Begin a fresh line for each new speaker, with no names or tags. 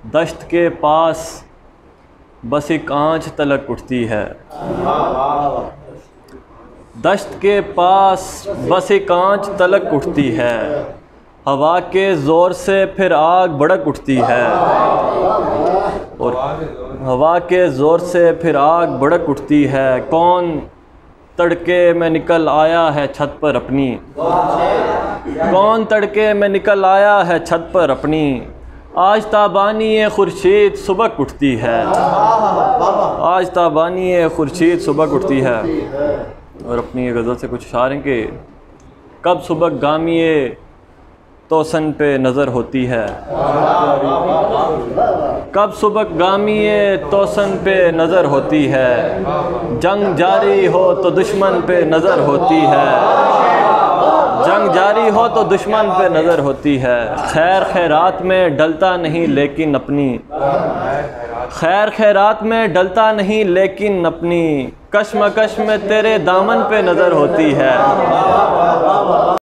दश्त के पास बस एक आँच तलक उठती है। दश्त के पास बस एक आँच तलक उठती है। हवा के ज़ोर से फिर आग भड़क उठती है। और हवा के ज़ोर से फिर आग भड़क उठती है। कौन तड़के में निकल आया है छत पर अपनी। कौन तड़के में निकल आया है छत पर अपनी। आज ताबानी खुर्शीद सुबह उठती है। आज ताबानी खुर्शीद सुबह उठती है। और अपनी ये गज़ल से कुछ इशारे के कब सुबह गामिए तोसन पे नज़र होती है। कब सुबह गामिए तोसन पे नज़र होती है। जंग जारी हो तो दुश्मन पे नज़र होती है। जंग जारी हो तो दुश्मन पे नज़र होती है। खैर खैरात में डलता नहीं लेकिन अपनी। खैर खैरात में डलता नहीं लेकिन अपनी। कश्मकश में तेरे दामन पे नज़र होती है।